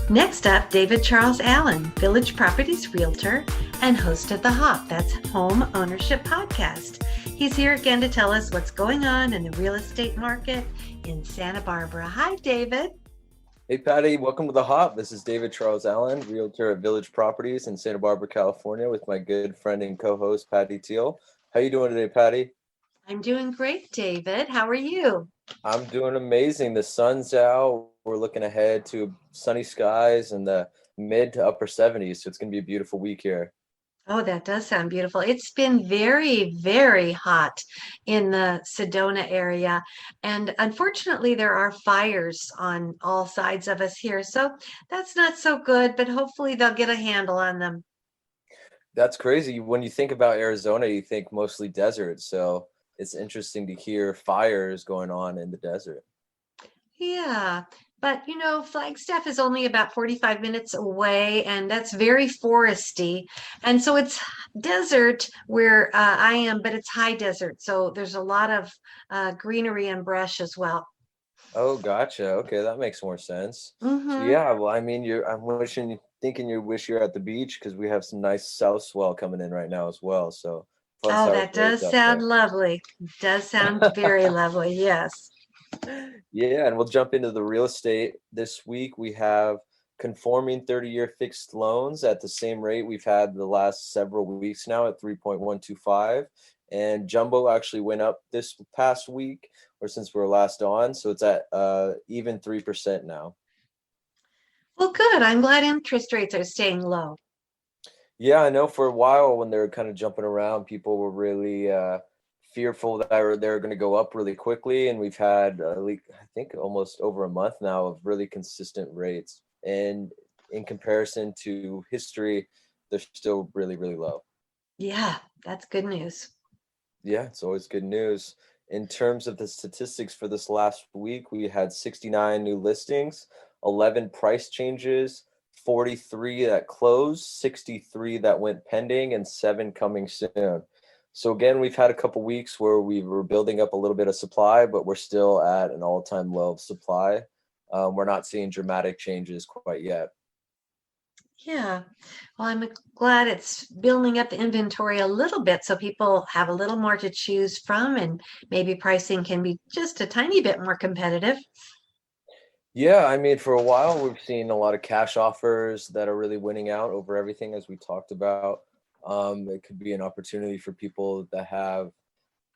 Next up, David Charles Allen, Village Properties Realtor and host of The Hop, that's Home Ownership Podcast. He's here again to tell us what's going on in the real estate market in Santa Barbara. Hi, David. Hey, Patty, welcome to The Hop. This is David Charles Allen, Realtor at Village Properties in Santa Barbara, California, with my good friend and co-host, Patty Teal. How you doing today, Patty? I'm doing great, David. How are you? I'm doing amazing. The sun's out. We're looking ahead to sunny skies in the mid to upper 70s, so it's going to be a beautiful week here. Oh, that does sound beautiful. It's been very, very hot in the Sedona area. And unfortunately, there are fires on all sides of us here. So that's not so good, but hopefully they'll get a handle on them. That's crazy. When you think about Arizona, you think mostly desert, so it's interesting to hear fires going on in the desert. Yeah. But Flagstaff is only about 45 minutes away, and that's very foresty. And so it's desert where I am, but it's high desert. So there's a lot of greenery and brush as well. Oh, gotcha. Okay, that makes more sense. So Hmm. yeah, well, I mean, I'm thinking you wish you're at the beach because we have some nice south swell coming in right now as well. So fun Oh, sour that grapes does out sound there. lovely. Does sound very lovely. Yes. Yeah, and we'll jump into the real estate. This week we have conforming 30-year fixed loans at the same rate we've had the last several weeks now at 3.125. And jumbo actually went up this past week or since we were last on, so it's at even 3% now. Well, good. I'm glad interest rates are staying low. Yeah, I know for a while when they were kind of jumping around, people were really fearful that they're going to go up really quickly. And we've had, I think, almost over a month now of really consistent rates. And in comparison to history, they're still really, really low. Yeah, that's good news. Yeah, it's always good news. In terms of the statistics for this last week, we had 69 new listings, 11 price changes, 43 that closed, 63 that went pending, and 7 coming soon. So again, we've had a couple weeks where we were building up a little bit of supply, but we're still at an all-time low of supply. We're not seeing dramatic changes quite yet. Yeah. Well, I'm glad it's building up the inventory a little bit so people have a little more to choose from and maybe pricing can be just a tiny bit more competitive. Yeah, I mean, for a while, we've seen a lot of cash offers that are really winning out over everything, as we talked about. It could be an opportunity for people that have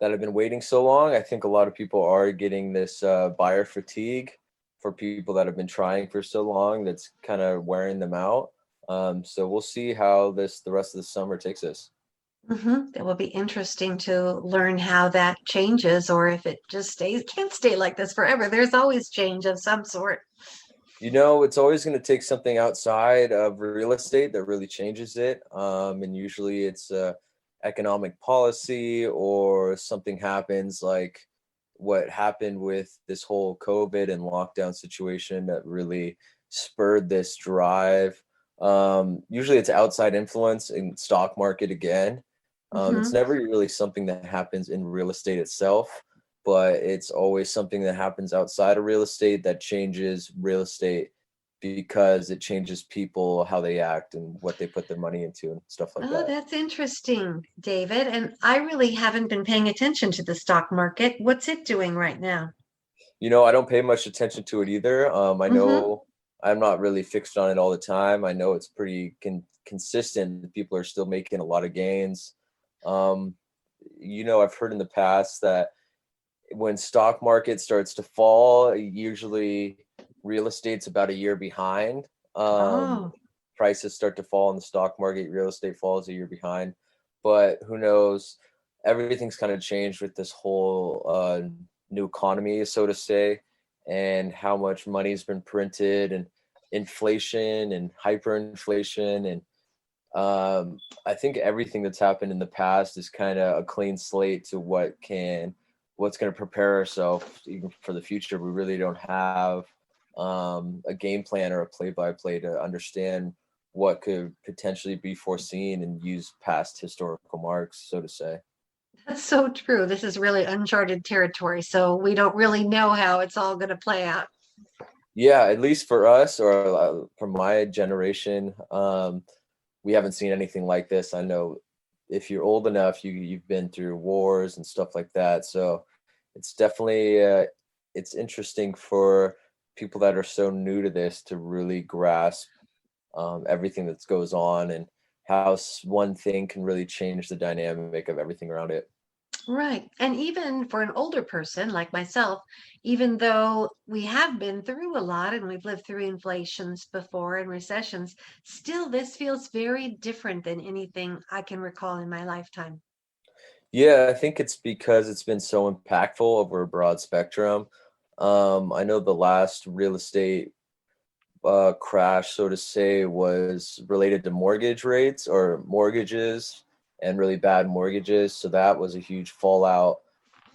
been waiting so long. I think a lot of people are getting this buyer fatigue for people that have been trying for so long. That's kind of wearing them out. So we'll see how the rest of the summer takes us. It will be interesting to learn how that changes or if it just stays, can't stay like this forever. There's always change of some sort. It's always going to take something outside of real estate that really changes it. And usually it's economic policy or something happens like what happened with this whole COVID and lockdown situation that really spurred this drive. Usually it's outside influence in stock market again. It's Hmm. never really something that happens in real estate itself, but it's always something that happens outside of real estate that changes real estate because it changes people, how they act and what they put their money into and stuff like Oh, that. that's interesting, David. And I really haven't been paying attention to the stock market. What's it doing right now? I don't pay much attention to it either. I Hmm. know I'm not really fixed on it all the time. I know it's pretty consistent. People are still making a lot of gains. Um, I've heard in the past that when stock market starts to fall, usually real estate's about a year behind. Um, Oh, Prices start to fall in the stock market, real estate falls a year behind. But who knows? Everything's kind of changed with this whole new economy, so to say, and how much money's been printed and inflation and hyperinflation and I think everything that's happened in the past is kind of a clean slate to what's going to prepare ourselves even for the future. We really don't have a game plan or a play-by-play to understand what could potentially be foreseen and use past historical marks, so to say. that's so true. This is really uncharted territory, so we don't really know how it's all going to play out. Yeah, at least for us, or for my generation, we haven't seen anything like this. I know if you're old enough, you've been through wars and stuff like that. So it's definitely it's interesting for people that are so new to this to really grasp everything that goes on, and how one thing can really change the dynamic of everything around it. Right. And even for an older person like myself, even though we have been through a lot and we've lived through inflations before and recessions, still this feels very different than anything I can recall in my lifetime. Yeah, I think it's because it's been so impactful over a broad spectrum. I know the last real estate crash, so to say, was related to mortgage rates or mortgages and really bad mortgages. So that was a huge fallout.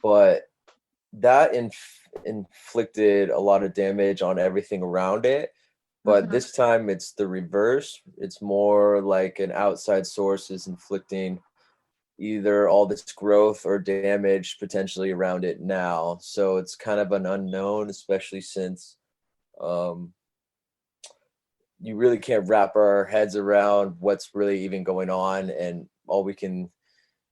But that inflicted a lot of damage on everything around it. But Mhm. this time it's the reverse. It's more like an outside source is inflicting either all this growth or damage potentially around it now. So it's kind of an unknown, especially since um, you really can't wrap our heads around what's really even going on, and all we can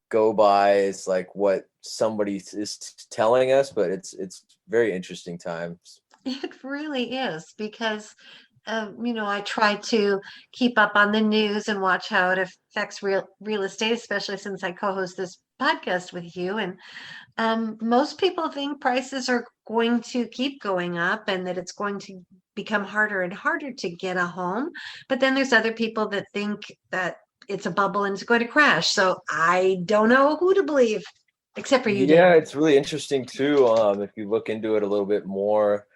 go by is like what somebody is telling us. But it's very interesting times. It really is because, I try to keep up on the news and watch how it affects real estate, especially since I co-host this podcast with you. And most people think prices are going to keep going up and that it's going to become harder and harder to get a home. But then there's other people that think that it's a bubble and it's going to crash. So I don't know who to believe, except for you, Yeah, David. it's really interesting too. If you look into it a little bit more,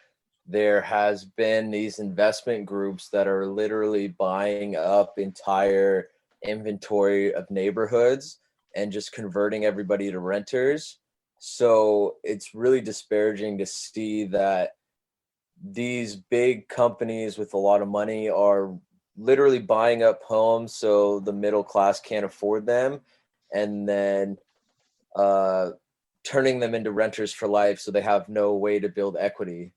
there has been these investment groups that are literally buying up entire inventory of neighborhoods and just converting everybody to renters. So it's really disparaging to see that these big companies with a lot of money are literally buying up homes so the middle class can't afford them, and then uh, turning them into renters for life so they have no way to build equity.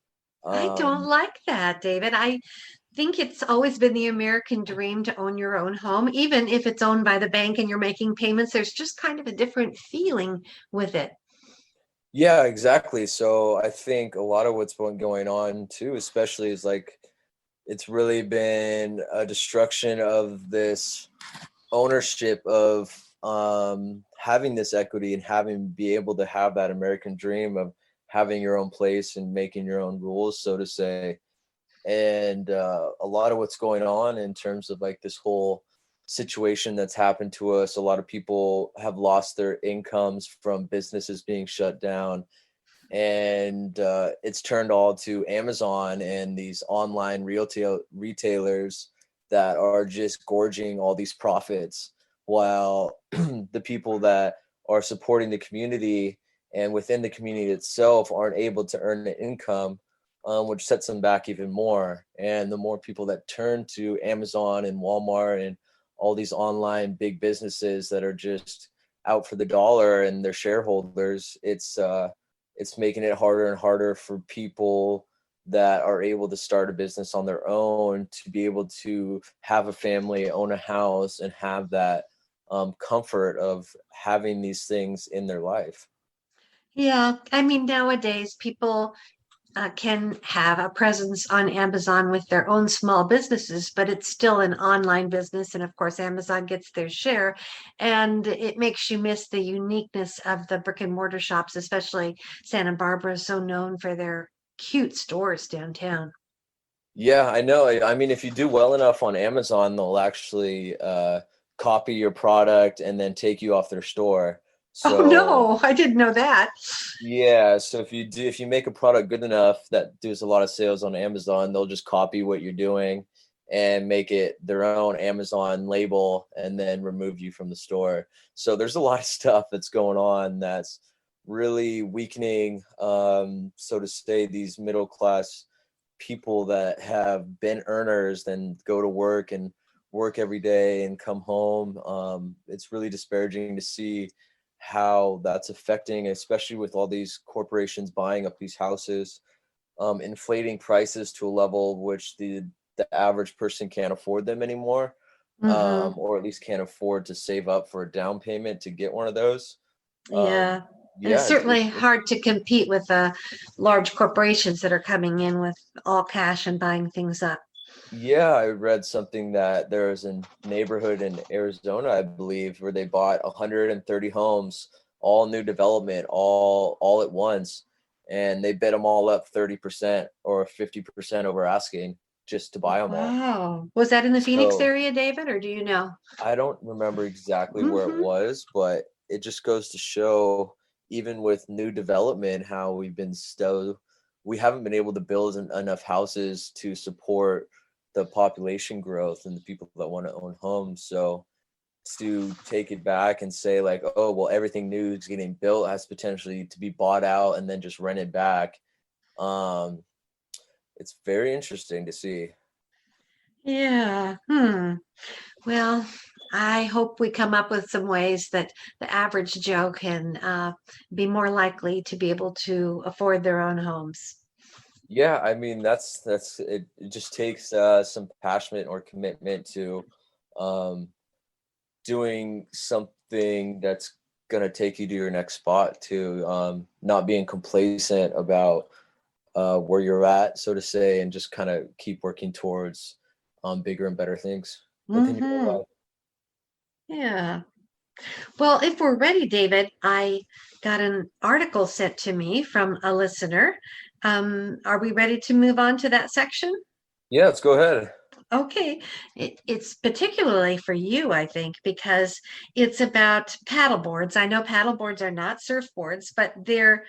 I don't Um, like that, David. I think it's always been the American dream to own your own home, even if it's owned by the bank and you're making payments. There's just kind of a different feeling with it. yeah, exactly. So I think a lot of what's been going on too, especially, is like it's really been a destruction of this ownership of having this equity and having be able to have that American dream of having your own place and making your own rules, so to say. And a lot of what's going on in terms of like this whole situation that's happened to us, a lot of people have lost their incomes from businesses being shut down, and it's turned all to Amazon and these online retailers that are just gorging all these profits, while the people that are supporting the community and within the community itself aren't able to earn an income, which sets them back even more. And the more people that turn to Amazon and Walmart and all these online big businesses that are just out for the dollar and their shareholders, it's making it harder and harder for people that are able to start a business on their own to be able to have a family, own a house, and have that comfort of having these things in their life. Yeah, I mean, nowadays people can have a presence on Amazon with their own small businesses, but it's still an online business. And of course, Amazon gets their share. And it makes you miss the uniqueness of the brick and mortar shops, especially Santa Barbara is so known for their cute stores downtown. Yeah, I know. I mean, if you do well enough on Amazon, they'll actually copy your product and then take you off their store. Oh, So no, I didn't know that. yeah, so if you make a product good enough that does a lot of sales on Amazon, they'll just copy what you're doing and make it their own Amazon label and then remove you from the store. So there's a lot of stuff that's going on that's really weakening, so to say, these middle class people that have been earners and go to work and work every day and come home. It's really disparaging to see how that's affecting, especially with all these corporations buying up these houses. inflating prices to a level which the average person can't afford them anymore, Mm-hmm. or at least can't afford to save up for a down payment to get one of those. Um, Yeah. And it's yeah, certainly hard to compete with the large corporations that are coming in with all cash and buying things up. yeah, I read something that there's a neighborhood in Arizona, I believe, where they bought 130 homes, all new development, all at once, and they bid them all up 30% or 50% over asking just to buy them all. Wow. Was that in the Phoenix So area, David, or do you know? I don't remember exactly where it Mm-hmm. was, but it just goes to show, even with new development, how we haven't been able to build enough houses to support the population growth and the people that want to own homes. So to take it back and say like, oh, well, everything new is getting built has potentially to be bought out and then just rented back. Um, it's very interesting to see. Yeah. Hmm. Well, I hope we come up with some ways that the average Joe can be more likely to be able to afford their own homes. Yeah, I mean that's it. It just takes some passion or commitment to um, doing something that's gonna take you to your next spot. To not being complacent about where you're at, so to say, and just kind of keep working towards bigger and better things within your own Mm-hmm. life. Yeah. Well, if we're ready, David, I got an article sent to me from a listener. Are we ready to move on to that section? Yeah, let's go ahead. Okay. It's particularly for you, I think, because it's about paddle boards. I know paddle boards are not surfboards, but they're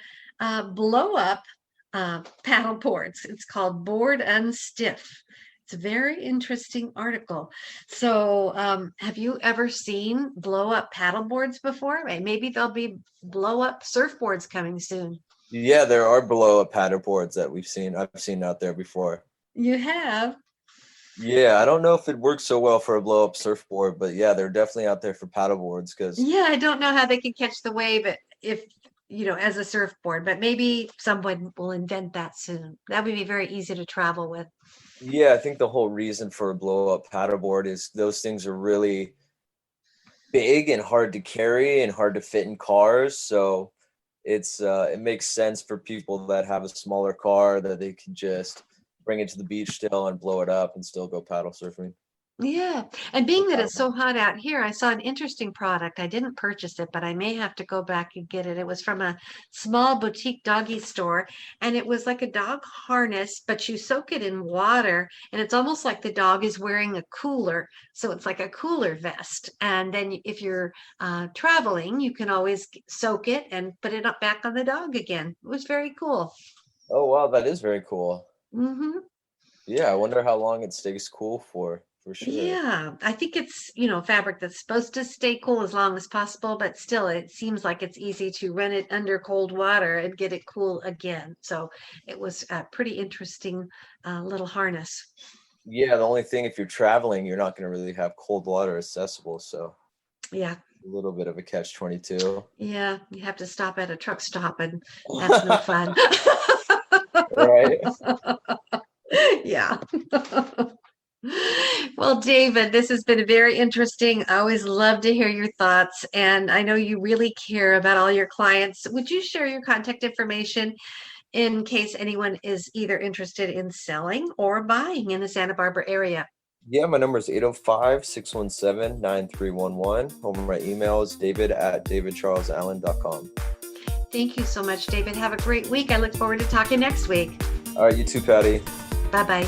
blow up paddle boards. It's called Board Unstiff. It's a very interesting article. So, have you ever seen blow up paddle boards before? Maybe there'll be blow up surfboards coming soon. Yeah, there are below a paddle boards that I've seen out there before. You have? Yeah, I don't know if it works so well for a blow up surfboard, but yeah, they're definitely out there for paddle boards because Yeah, I don't know how they can catch the wave if, as a surfboard, but maybe someone will invent that soon. That would be very easy to travel with. yeah, I think the whole reason for a blow up paddleboard is those things are really big and hard to carry and hard to fit in cars. So it makes sense for people that have a smaller car that they can just bring it to the beach still and blow it up and still go paddle surfing Yeah. And or being that it's paddleboard. so hot out here, I saw an interesting product. I didn't purchase it, but I may have to go back and get it. It was from a small boutique doggy store, and it was like a dog harness, but you soak it in water, and it's almost like the dog is wearing a cooler. So it's like a cooler vest. And then if you're traveling, you can always soak it and put it up back on the dog again. It was very cool. Oh wow, that is very cool. Hmm. Yeah, I wonder how long it stays cool for sure. Yeah, I think it's, fabric that's supposed to stay cool as long as possible, but still it seems like it's easy to run it under cold water and get it cool again. So it was a pretty interesting little harness. Yeah, the only thing if you're traveling, you're not going to really have cold water accessible, so Yeah, a little bit of a catch 22. yeah, you have to stop at a truck stop and that's no fun. Right? Yeah. Well, David, this has been very interesting. I always love to hear your thoughts, and I know you really care about all your clients. Would you share your contact information in case anyone is either interested in selling or buying in the Santa Barbara area? Yeah, my number is 805-617-9311. Or my email is david@davidcharlesallen.com. Thank you so much, David. Have a great week. I look forward to talking next week. All right, you too, Patty. Bye bye.